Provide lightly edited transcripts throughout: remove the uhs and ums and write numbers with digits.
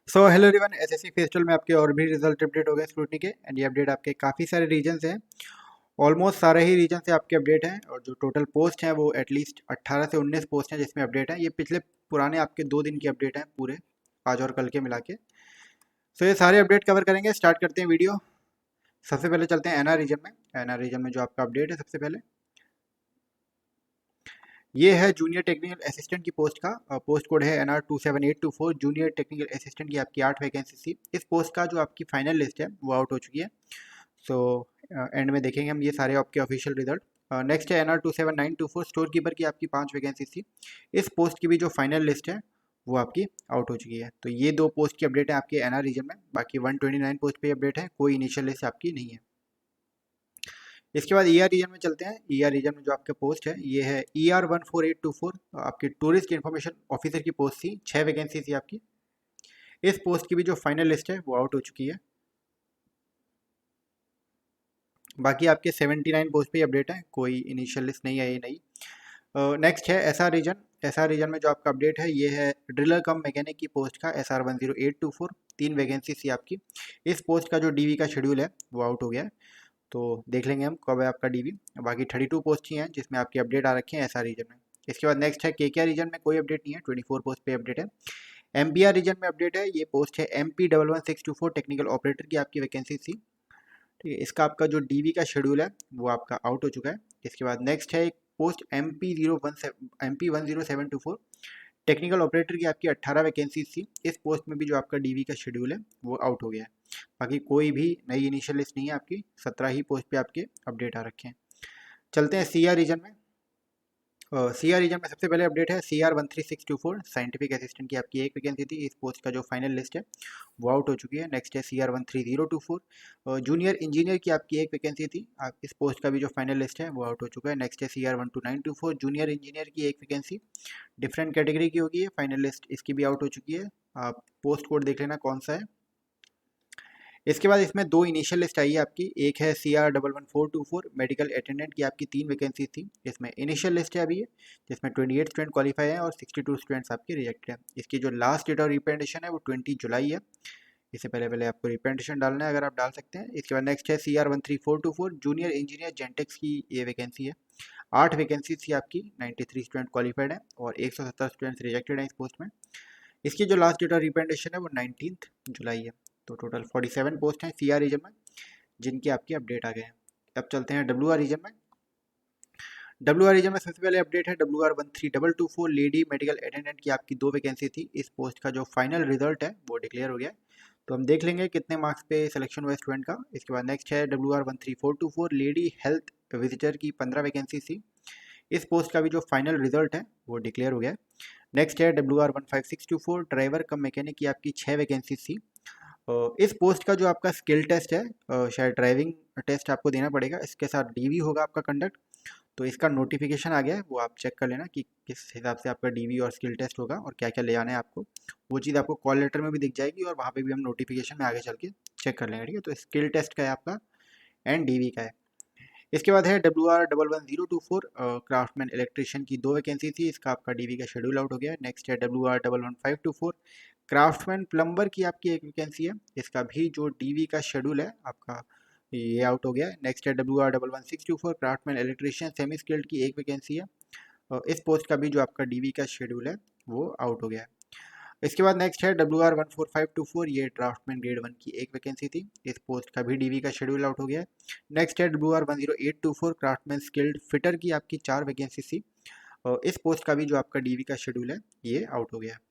Hello everyone, SSC festival में आपके और भी रिजल्ट अपडेट हो गए स्क्रूटनी के। एंड ये अपडेट आपके काफ़ी सारे रीजन से हैं। ऑलमोस्ट सारे ही रीजन से आपके अपडेट हैं और जो टोटल पोस्ट हैं वो एटलीस्ट 18 से 19 पोस्ट हैं जिसमें अपडेट है। ये पिछले पुराने आपके 2 दिन की अपडेट हैं पूरे, आज और कल के मिला के। ये सारे अपडेट कवर करेंगे। स्टार्ट करते हैं वीडियो। सबसे पहले चलते हैं एनआर रीजन में। एनआर रीजन में जो आपका अपडेट है सबसे पहले ये है जूनियर टेक्निकल असिस्टेंट की पोस्ट का। पोस्ट कोड है NR 27824। जूनियर टेक्निकल असिस्टेंट की आपकी 8 वैकेंसी थी। इस पोस्ट का जो आपकी फाइनल लिस्ट है वो आउट हो चुकी है। सो एंड में देखेंगे हम ये सारे आपके ऑफिशियल रिजल्ट। नेक्स्ट है NR 27924। स्टोर कीपर की आपकी 5 वैकेंसी थी। इस पोस्ट की भी जो फाइनल लिस्ट है वो आपकी आउट हो चुकी है। तो ये 2 पोस्ट की अपडेट है आपके एनआर रीजन में। बाकी 129 पोस्ट पे अपडेट है, कोई इनिशियल लिस्ट आपकी नहीं है। इसके बाद ईआर रीजन में चलते हैं। ईआर रीजन में जो आपका पोस्ट है ये है ER 14824। आपकी टूरिस्ट इन्फॉर्मेशन ऑफिसर की पोस्ट थी, 6 वैकेंसी थी आपकी। इस पोस्ट की भी जो फाइनल लिस्ट है वो आउट हो चुकी है। बाकी आपके 79 पोस्ट पे अपडेट है, कोई इनिशियल लिस्ट नहीं आई नहीं। नेक्स्ट है एसआर रीजन। एसआर रीजन में जो आपका अपडेट है ये है ड्रिलर कम मैकेनिक की पोस्ट का SR 10824। 3 वैकेंसी थी आपकी। इस पोस्ट का जो डीवी का शेड्यूल है वो आउट हो गया है। तो देख लेंगे हम कब है आपका डीवी। बाकी 32 पोस्ट ही हैं जिसमें आपकी अपडेट आ रखे हैं एसआर रीजन में। इसके बाद नेक्स्ट है केकेआर रीजन में कोई अपडेट नहीं है, 24 पोस्ट पे अपडेट है। एमपीआर रीजन में अपडेट है, ये पोस्ट है MP 11624। टेक्निकल ऑपरेटर की आपकी वैकेंसी थी। ठीक है, इसका आपका जो डीवी का शेड्यूल है वो आपका आउट हो चुका है। इसके बाद नेक्स्ट है एक पोस्ट MP 10724। टेक्निकल ऑपरेटर की आपकी 18 वैकेंसी थी। इस पोस्ट में भी जो आपका डीवी का शेड्यूल है वो आउट हो गया है। बाकी कोई भी नई इनिशियल लिस्ट नहीं है आपकी, 17 ही पोस्ट पे आपके अपडेट आ रखे हैं। चलते हैं सीआर रीजन में। सीआर रीजन में सबसे पहले अपडेट है CR 13624। साइंटिफिक असिस्टेंट की आपकी 1 वैकेंसी थी। इस पोस्ट का जो फाइनल लिस्ट है वो आउट हो चुकी है। नेक्स्ट है CR 13024। जूनियर इंजीनियर की आपकी 1 वैकेंसी थी। आप इस पोस्ट का भी जो फाइनल लिस्ट है वो आउट हो चुका है। नेक्स्ट है CR 12924। जूनियर इंजीनियर की 1 वैकेंसी, डिफरेंट कैटेगरी की होगी है। फाइनल लिस्ट इसकी भी आउट हो चुकी है। आप पोस्ट कोड देख लेना कौन सा है। इसके बाद इसमें 2 इनिशियल लिस्ट आई है आपकी। एक है CR 11424। मेडिकल अटेंडेंट की आपकी 3 वैकेंसी थी। इसमें इनिशियल लिस्ट है अभी ये, जिसमें 28 स्टूडेंट क्वालिफाई हैं और 62 स्टूडेंट्स आपके रिजेक्टेड हैं। इसकी जो लास्ट डेट ऑफ रिप्रेजेंटेशन है वो 20 जुलाई है। इससे पहले पहले आपको रिप्रेजेंटेशन डालना है, अगर आप डाल सकते हैं। इसके बाद नेक्स्ट है CR 13424। जूनियर इंजीनियर जेंटेक्स की ये वैकेंसी है। 8 वैकेंसी थी आपकी, 93 स्टूडेंट क्वालिफाइड हैं और 170 स्टूडेंट्स रिजेक्टेड हैं इस पोस्ट में। इसकी जो लास्ट डेट ऑफ रिप्रेजेंटेशन है वो 19 जुलाई है। तो टोटल 47 पोस्ट हैं सीआर रीजन में जिनकी आपकी अपडेट आ गए हैं। अब चलते हैं डब्ल्यूआर रीजन में। डब्ल्यूआर रीजन में सबसे पहले अपडेट है WR 13224। लेडी मेडिकल अटेंडेंट की आपकी 2 वैकेंसी थी। इस पोस्ट का जो फाइनल रिजल्ट है वो डिक्लेयर हो गया है। तो हम देख लेंगे कितने मार्क्स पे सिलेक्शन हुआ स्टूडेंट का। इसके बाद नेक्स्ट है WR 13424। लेडी हेल्थ विजिटर की 15 वैकेंसी थी। इस पोस्ट का भी जो फाइनल रिजल्ट है वो डिक्लेयर हो गया है। नेक्स्ट है WR 15624। ड्राइवर कम मैकेनिक की आपकी 6 वैकेंसी थी। इस पोस्ट का जो आपका स्किल टेस्ट है, शायद ड्राइविंग टेस्ट आपको देना पड़ेगा, इसके साथ डीवी होगा आपका कंडक्ट। तो इसका नोटिफिकेशन आ गया है, वो आप चेक कर लेना कि किस हिसाब से आपका डीवी और स्किल टेस्ट होगा और क्या क्या ले आना है आपको। वो चीज़ आपको कॉल लेटर में भी दिख जाएगी और वहाँ पे भी हम नोटिफिकेशन में आगे चल के चेक कर लेंगे। ठीक है, तो स्किल टेस्ट का है आपका एंड डीवी का है। इसके बाद है WR 11024। क्राफ्टमैन इलेक्ट्रिशियन की 2 वैकेंसी थी। इसका आपका डीवी का शेड्यूल आउट हो गया है। नेक्स्ट है WR 11524। क्राफ्टमैन प्लम्बर की आपकी 1 वैकेंसी है। इसका भी जो डीवी का शेड्यूल है आपका ये आउट हो गया है। नेक्स्ट है WR 11624। Craftsman electrician semi skilled की 1 वैकेंसी है। इस पोस्ट का भी जो आपका डीवी का शेड्यूल है वो आउट हो गया है। इसके बाद नेक्स्ट है WR 14524। ये ड्राफ्टमैन ग्रेड 1 की 1 वैकेंसी थी। इस पोस्ट का भी डीवी का शेड्यूल आउट हो गया है। नेक्स्ट है WR 10824। क्राफ्टमैन स्किल्ड फिटर की आपकी 4 वैकेंसी थी और इस पोस्ट का भी जो आपका डीवी का शेड्यूल है ये आउट हो गया है।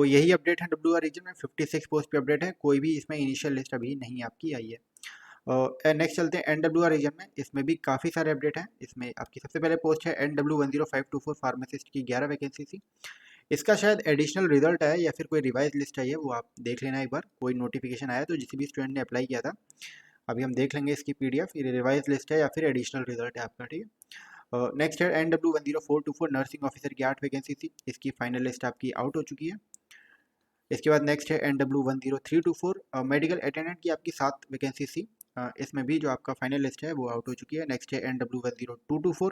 यही अपडेट है WR रीजन में। 56 पोस्ट पे अपडेट है, कोई भी इसमें इनिशियल लिस्ट अभी नहीं आपकी आई है। नेक्स्ट चलते हैं NWR रीजन में। इसमें भी काफ़ी सारे अपडेट हैं। इसमें आपकी सबसे पहले पोस्ट है NW 10524। फार्मासिस्ट की 11 वैकेंसी थी। इसका शायद एडिशनल रिजल्ट आया या फिर कोई रिवाइज लिस्ट आई है, वो आप देख लेना एक बार। कोई नोटिफिकेशन आया तो जिस भी स्टूडेंट ने अप्लाई किया था, अभी हम देख लेंगे इसकी PDF, ये रिवाइज लिस्ट है या फिर एडिशनल रिजल्ट है आपका। ठीक है, नेक्स्ट है NW 10424। नर्सिंग ऑफिसर की 8 वैकेंसी थी। इसकी फाइनल लिस्ट आपकी आउट हो चुकी है। इसके बाद नेक्स्ट है NW 10324। मेडिकल अटेंडेंट की आपकी 7 वैकेंसी थी। इसमें भी जो आपका फाइनल लिस्ट है वो आउट हो चुकी है। नेक्स्ट है NW 10224।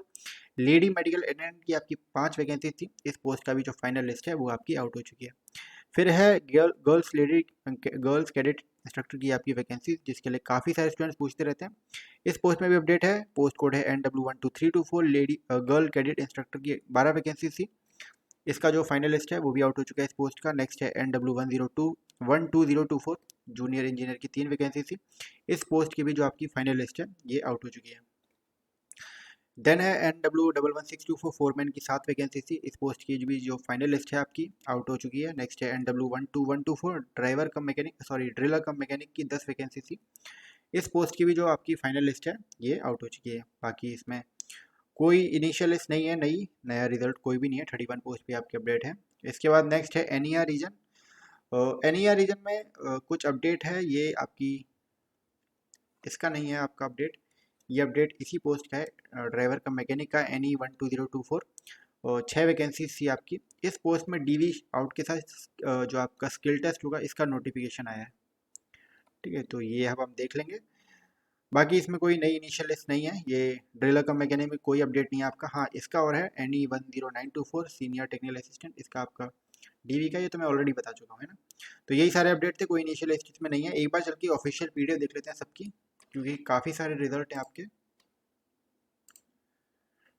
लेडी मेडिकल अटेंडेंट की आपकी 5 वैकेंसी थी। इस पोस्ट का भी जो फाइनल लिस्ट है वो आपकी आउट हो चुकी है। फिर है गर्ल्स कैडेट इंस्ट्रक्टर की आपकी वैकेंसी, जिसके लिए काफ़ी सारे स्टूडेंट्स पूछते रहते हैं। इस पोस्ट में भी अपडेट है। पोस्ट कोड है NW12324। Lady girl cadet instructor की 12 वैकेंसी थी। इसका जो फाइनल लिस्ट है वो भी आउट हो चुका है इस पोस्ट का। नेक्स्ट है NW12024 जूनियर इंजीनियर की 3 वैकेंसी थी। इस पोस्ट की भी जो आपकी फाइनल लिस्ट है ये आउट हो चुकी है। देन है NW11624 फोरमैन की 7 वैकेंसी थी। इस पोस्ट की भी जो फाइनल लिस्ट है आपकी आउट हो चुकी है। नेक्स्ट है NW12124 ड्राइवर कम मैकेनिक ड्रिलर कम मैकेनिक की 10 वैकेंसी थी। इस पोस्ट की भी जो आपकी फाइनल लिस्ट है ये आउट हो चुकी है। बाकी इसमें कोई इनिशियल लिस्ट नहीं है, नया रिजल्ट कोई भी नहीं है। 31 पोस्ट पे आपके अपडेट है। इसके बाद नेक्स्ट है NER रीजन। NER रीजन में कुछ अपडेट है, ये आपकी इसका नहीं है आपका अपडेट। ये अपडेट इसी पोस्ट का है, ड्राइवर का मैकेनिक का NE12024 और 6 वैकेंसी थी आपकी। इस पोस्ट में DV आउट के साथ जो आपका स्किल टेस्ट होगा इसका नोटिफिकेशन आया है। ठीक है, तो ये अब हम देख लेंगे। बाकी इसमें कोई नई इनिशियल लिस्ट नहीं है। ये ड्रिलर कम मैकेनिक में कोई अपडेट नहीं है आपका। हाँ, इसका और है NE10924 सीनियर टेक्निकल असिस्टेंट, इसका आपका DV का, ये तो मैं ऑलरेडी बता चुका हूँ, है ना। तो यही सारे अपडेट थे, कोई इनिशियल लिस्ट इसमें नहीं है। एक बार चल के ऑफिशियल PDF देख लेते हैं सबकी, क्योंकि काफ़ी सारे रिजल्ट हैं आपके।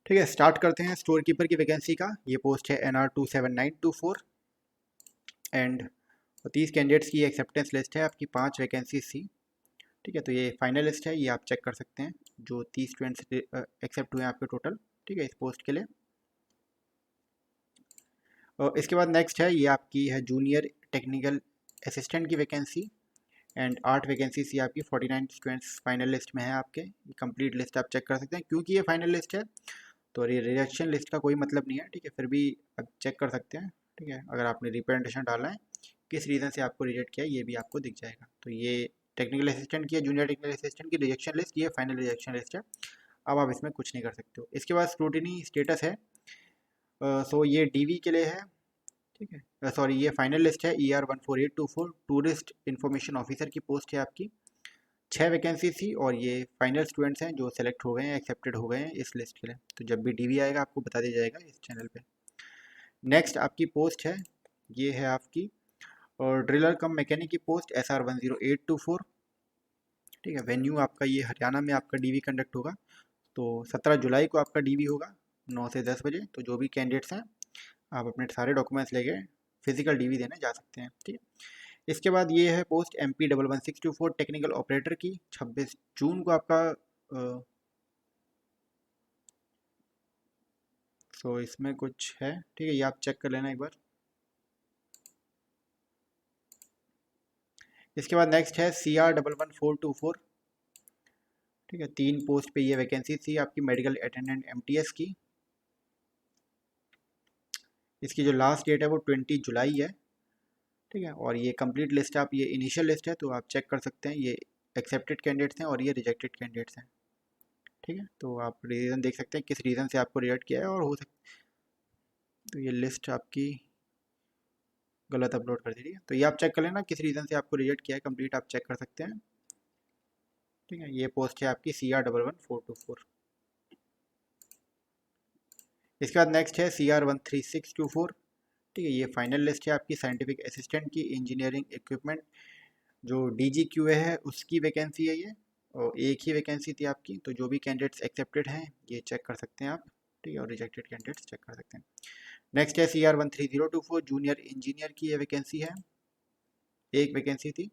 ठीक है, स्टार्ट करते हैं स्टोर कीपर की वैकेंसी का। ये पोस्ट है NR27924 एंड 30 कैंडिडेट्स की एक्सेप्टेंस लिस्ट है आपकी। 5 वैकेंसी थी। ठीक है, तो ये फाइनल लिस्ट है, ये आप चेक कर सकते हैं जो 30 स्टूडेंट्स एक्सेप्ट हुए हैं आपके टोटल। ठीक है, इस पोस्ट के लिए। और इसके बाद नेक्स्ट है, ये आपकी है जूनियर टेक्निकल असिस्टेंट की वैकेंसी एंड 8 वैकेंसी थी आपकी। 49 स्टूडेंट्स फाइनल लिस्ट में है आपके। कंप्लीट लिस्ट आप चेक कर सकते हैं। क्योंकि ये फाइनल लिस्ट है तो ये रिजेक्शन लिस्ट का कोई मतलब नहीं है। ठीक है, फिर भी आप चेक कर सकते हैं। ठीक है, अगर आपने रिप्रेजेंटेशन डाला है, किस रीज़न से आपको रिजेक्ट किया है, ये भी आपको दिख जाएगा। तो ये टेक्निकल असिस्टेंट की है, जूनियर टेक्निकल असिस्टेंट की रिजेक्शन लिस्ट, ये फाइनल रिजेक्शन लिस्ट है। अब आप इसमें कुछ नहीं कर सकते हो। इसके बाद स्क्रूटिनी स्टेटस है। सो ये DV के लिए है। ठीक है, सॉरी, ये फाइनल लिस्ट है। ER14824 टूरिस्ट इन्फॉर्मेशन ऑफिसर की पोस्ट है आपकी। 6 वैकेंसी थी और ये फाइनल स्टूडेंट्स हैं जो सेलेक्ट हो गए हैं, एक्सेप्टेड हो गए हैं इस लिस्ट के लिए। तो जब भी DV आएगा आपको बता दिया जाएगा इस चैनल पे। नेक्स्ट आपकी पोस्ट है, ये है आपकी और ड्रिलर कम मैकेनिक की पोस्ट SR10824। ठीक है, वेन्यू आपका ये हरियाणा में आपका DV कंडक्ट होगा। तो 17 जुलाई को आपका DV होगा 9 से 10 बजे। तो जो भी कैंडिडेट्स हैं आप अपने सारे डॉक्यूमेंट्स लेके फिजिकल DV देने जा सकते हैं। ठीक है, इसके बाद ये है पोस्ट MP11624 टेक्निकल ऑपरेटर की। 26 जून को आपका सो इसमें कुछ है। ठीक है, ये आप चेक कर लेना एक बार। इसके बाद नेक्स्ट है CR11424। ठीक है, 3 पोस्ट पे ये वैकेंसी थी आपकी मेडिकल अटेंडेंट MTS की। इसकी जो लास्ट डेट है वो 20 जुलाई है। ठीक है, और ये कंप्लीट लिस्ट है, आप ये इनिशियल लिस्ट है तो आप चेक कर सकते हैं। ये एक्सेप्टेड कैंडिडेट्स हैं और ये रिजेक्टेड कैंडिडेट्स हैं। ठीक है, तो आप रीज़न देख सकते हैं किस रीज़न से आपको रिजेक्ट किया है, और हो सकता तो ये लिस्ट आपकी गलत अपलोड कर दी थी। तो ये आप चेक कर लेना किस रीज़न से आपको रिजेक्ट किया है, कंप्लीट आप चेक कर सकते हैं। ठीक है, ये पोस्ट है आपकी CR11424। इसके बाद नेक्स्ट है CR13624। ठीक है, ये फाइनल लिस्ट है आपकी साइंटिफिक असिस्टेंट की इंजीनियरिंग इक्विपमेंट, जो DGQA है उसकी वैकेंसी है ये। और एक ही वैकेंसी थी आपकी। तो जो भी कैंडिडेट्स एक्सेप्टेड हैं ये चेक कर सकते हैं आप। ठीक है, और रिजेक्टेड कैंडिडेट्स चेक कर सकते हैं। नेक्स्ट है CR13024 जूनियर इंजीनियर की ये वैकेंसी है। एक वैकेंसी थी।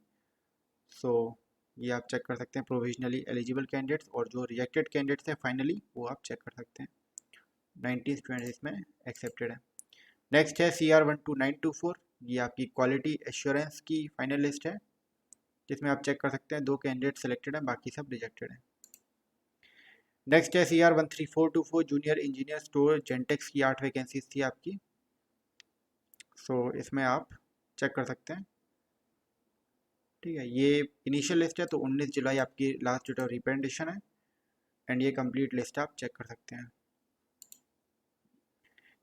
सो ये आप चेक कर सकते हैं प्रोविजनली एलिजिबल कैंडिडेट्स, और जो रिजेक्टेड कैंडिडेट्स हैं फाइनली वो आप चेक कर सकते हैं। 19 स्टूडेंट्स इसमें एक्सेप्टेड है। नेक्स्ट है CR12924। ये आपकी क्वालिटी एश्योरेंस की फाइनल लिस्ट है, जिसमें आप चेक कर सकते हैं 2 कैंडिडेट सेलेक्टेड हैं, बाकी सब रिजेक्टेड हैं। नेक्स्ट है CR13424 जूनियर इंजीनियर स्टोर जेंटेक्स की 8 वैकेंसीज थी आपकी। सो इसमें आप चेक कर सकते हैं। ठीक है, ये इनिशियल लिस्ट है तो 19 जुलाई आपकी लास्ट डेट ऑफ रिप्रेजेंटेशन है। एंड ये कंप्लीट लिस्ट आप चेक कर सकते हैं।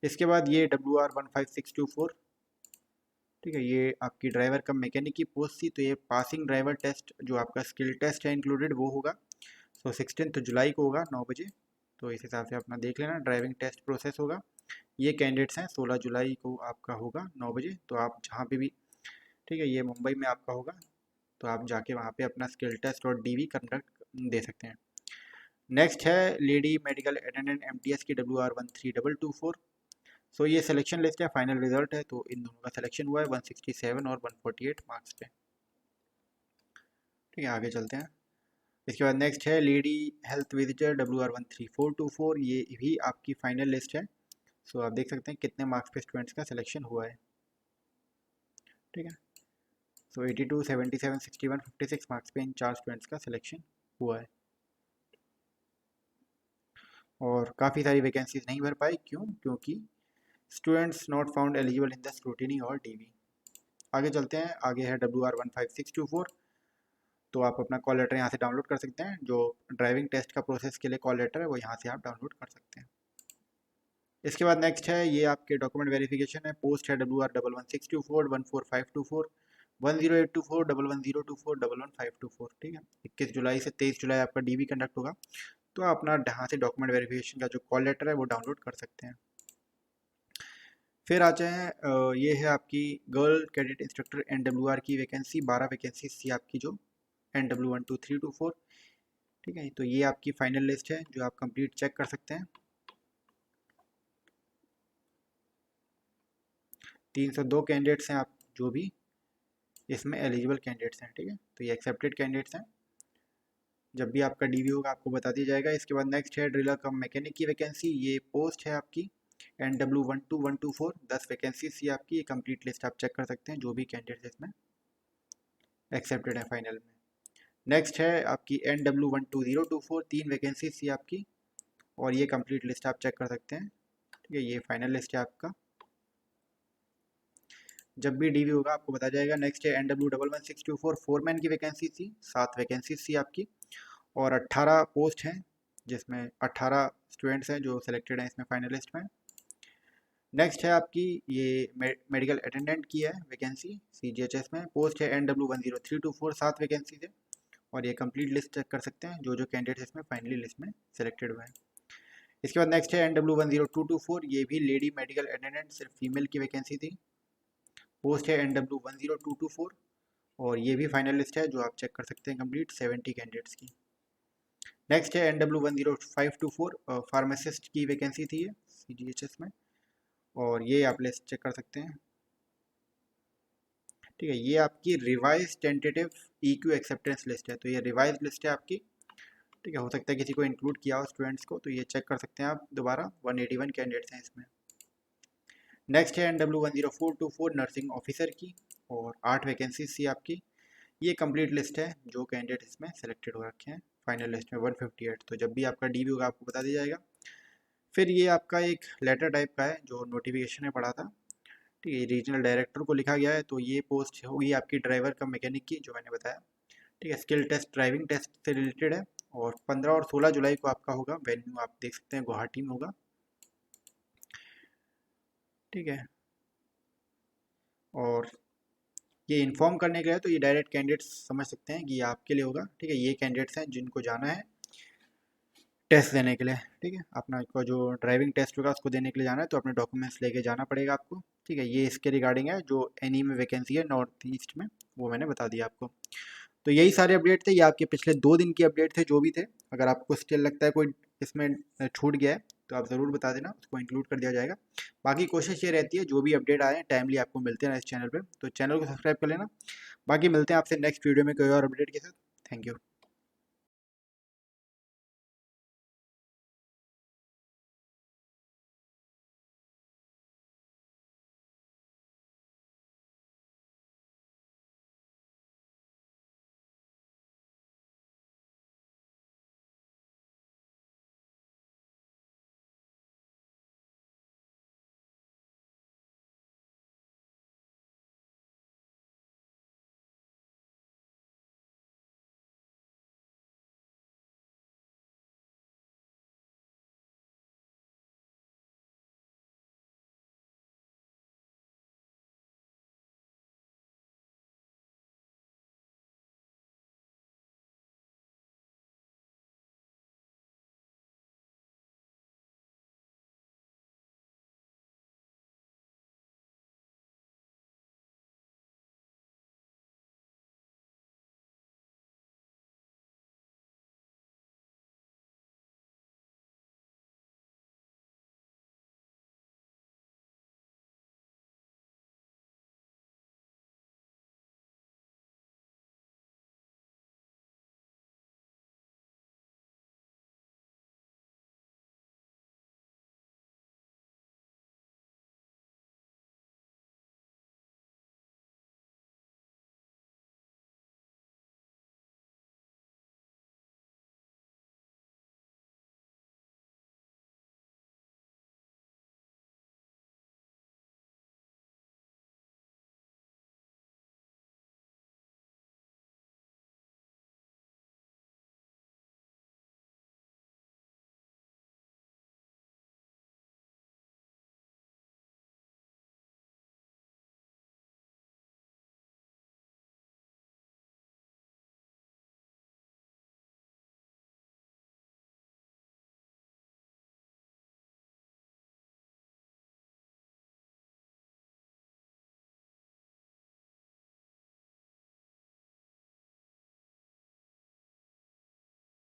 इसके बाद ये WR15624। ठीक है, ये आपकी ड्राइवर कम मैकेनिक की पोस्ट थी। तो ये पासिंग ड्राइवर टेस्ट जो आपका स्किल टेस्ट है इंक्लूडेड वो होगा। सो 16 जुलाई को होगा 9 बजे। तो इस हिसाब से अपना देख लेना, ड्राइविंग टेस्ट प्रोसेस होगा। ये कैंडिडेट्स हैं 16 जुलाई को आपका होगा 9 बजे। तो आप जहाँ पे भी ठीक है, ये मुंबई में आपका होगा, तो आप जाके वहाँ पे अपना स्किल टेस्ट और डीवी कंडक्ट दे सकते हैं। नेक्स्ट है लेडी मेडिकल अटेंडेंट एमटीएस की WR13224। सो ये सिलेक्शन लिस्ट है, फाइनल रिजल्ट है, तो इन दोनों का सिलेक्शन हुआ है 167 और 148 मार्क्स पे। ठीक है, आगे चलते हैं। इसके बाद नेक्स्ट है लेडी हेल्थ विजिटर WR13424, ये भी आपकी फाइनल लिस्ट है। सो आप देख सकते हैं कितने मार्क्स पे स्टूडेंट्स का सिलेक्शन हुआ है। ठीक है, सो 82, 77, 61, 56 मार्क्स पे इन 4 स्टूडेंट्स का सिलेक्शन हुआ है। और काफ़ी सारी वैकेंसीज नहीं भर पाई, क्यों? क्योंकि students not found eligible in the scrutiny और डीवी। आगे चलते हैं, आगे है WR15624। तो आप अपना कॉल लेटर यहाँ से डाउनलोड कर सकते हैं, जो ड्राइविंग टेस्ट का प्रोसेस के लिए कॉल लेटर है वो यहाँ से आप डाउनलोड कर सकते हैं। इसके बाद नेक्स्ट है ये आपके डॉक्यूमेंट वेरिफिकेशन है, पोस्ट है WR11624, 14524, 10824, 11024, 11524। ठीक है, 21 जुलाई से 23 जुलाई आपका डीवी कंडक्ट होगा, तो आप अपना यहाँ से डॉक्यूमेंट वेरिफिकेशन का जो कॉल लेटर है वो डाउनलोड कर सकते हैं। फिर आते हैं ये है आपकी गर्ल कैडेट इंस्ट्रक्टर NWR की वैकेंसी, 12 वैकेंसी थी आपकी जो NW12324। ठीक है, तो ये आपकी फाइनल लिस्ट है जो आप कंप्लीट चेक कर सकते हैं। 302 कैंडिडेट्स हैं आप जो भी इसमें एलिजिबल कैंडिडेट्स हैं। ठीक है, तो ये एक्सेप्टेड कैंडिडेट्स हैं, जब भी आपका डीवी होगा आपको बता दिया जाएगा। इसके बाद नेक्स्ट है ड्रिलर कम मैकेनिक की वैकेंसी, ये पोस्ट है आपकी NW12124, 10 वैकेंसीज थी आपकी। ये कंप्लीट लिस्ट आप चेक कर सकते हैं जो भी कैंडिडेट्स इसमें एक्सेप्टेड है फाइनल में। नेक्स्ट है आपकी NW12024, 3 वैकेंसीज थी आपकी, और ये कंप्लीट लिस्ट आप चेक कर सकते हैं। ठीक है, ये फाइनल लिस्ट है आपका, जब भी डीवी होगा आपको बताया जाएगा। नेक्स्ट है NW11624, फोरमैन की वैकेंसी थी, 7 वैकेंसीज थी आपकी, और 18 पोस्ट हैं, जिसमें 18 स्टूडेंट्स हैं जो सिलेक्टेड हैं इसमें फाइनल लिस्ट में। नेक्स्ट है आपकी ये मेडिकल अटेंडेंट की है वैकेंसी, CGHS में, पोस्ट है NW10324, 7 वैकेंसी है, और ये कंप्लीट लिस्ट चेक कर सकते हैं जो जो कैंडिडेट्स इसमें फाइनली लिस्ट में सिलेक्टेड हुए हैं। इसके बाद नेक्स्ट है NW10224, ये भी लेडी मेडिकल अटेंडेंट सिर्फ फीमेल की वैकेंसी थी, पोस्ट है NW10224, और ये भी फाइनल लिस्ट है जो आप चेक कर सकते हैं कंप्लीट 70 कैंडिडेट्स की। नेक्स्ट है NW10524, फार्मासिस्ट की वैकेंसी थी ये CGHS में, और ये आप लिस्ट चेक कर सकते हैं। ठीक है, ये आपकी revise tentative EQ acceptance list है, तो ये रिवाइज लिस्ट है आपकी। ठीक है, हो सकता है किसी को इंक्लूड किया हो स्टूडेंट्स को, तो ये चेक कर सकते हैं आप दोबारा। 181 कैंडिडेट्स हैं इसमें। नेक्स्ट है NW10424, नर्सिंग ऑफिसर की, और 8 वैकेंसीज थी आपकी। ये कंप्लीट लिस्ट है जो कैंडिडेट इसमें सेलेक्टेड हो रखे हैं फाइनल लिस्ट में 158। तो जब भी आपका डीवी होगा आपको बता दिया जाएगा। फिर ये आपका एक लेटर टाइप का है जो नोटिफिकेशन में पड़ा था। ठीक है, रीजनल डायरेक्टर को लिखा गया है, तो ये पोस्ट होगी आपकी ड्राइवर कम मैकेनिक की, जो मैंने बताया। ठीक है, स्किल टेस्ट ड्राइविंग टेस्ट से रिलेटेड है, और 15 और 16 जुलाई को आपका होगा। वेन्यू आप देख सकते हैं गुवाहाटी में होगा। ठीक है, और ये इन्फॉर्म करने के लिए तो ये डायरेक्ट कैंडिडेट्स समझ सकते हैं कि ये आपके लिए होगा। ठीक है, ये कैंडिडेट्स हैं जिनको जाना है टेस्ट देने के लिए। ठीक है, अपना को जो ड्राइविंग टेस्ट होगा उसको देने के लिए जाना है, तो अपने डॉक्यूमेंट्स लेके जाना पड़ेगा आपको। ठीक है, ये इसके रिगार्डिंग है जो एनी में वैकेंसी है नॉर्थ ईस्ट में, वो मैंने बता दिया आपको। तो यही सारे अपडेट थे, ये आपके पिछले 2 दिन के अपडेट थे जो भी थे। अगर आपको स्टिल लगता है कोई इसमें छूट गया है तो आप ज़रूर बता देना, उसको इंक्लूड कर दिया जाएगा। बाकी कोशिश ये रहती है जो भी अपडेट आए टाइमली आपको मिलते हैं इस चैनल पे, तो चैनल को सब्सक्राइब कर लेना। बाकी मिलते हैं आपसे नेक्स्ट वीडियो में कोई और अपडेट के साथ। Thank you.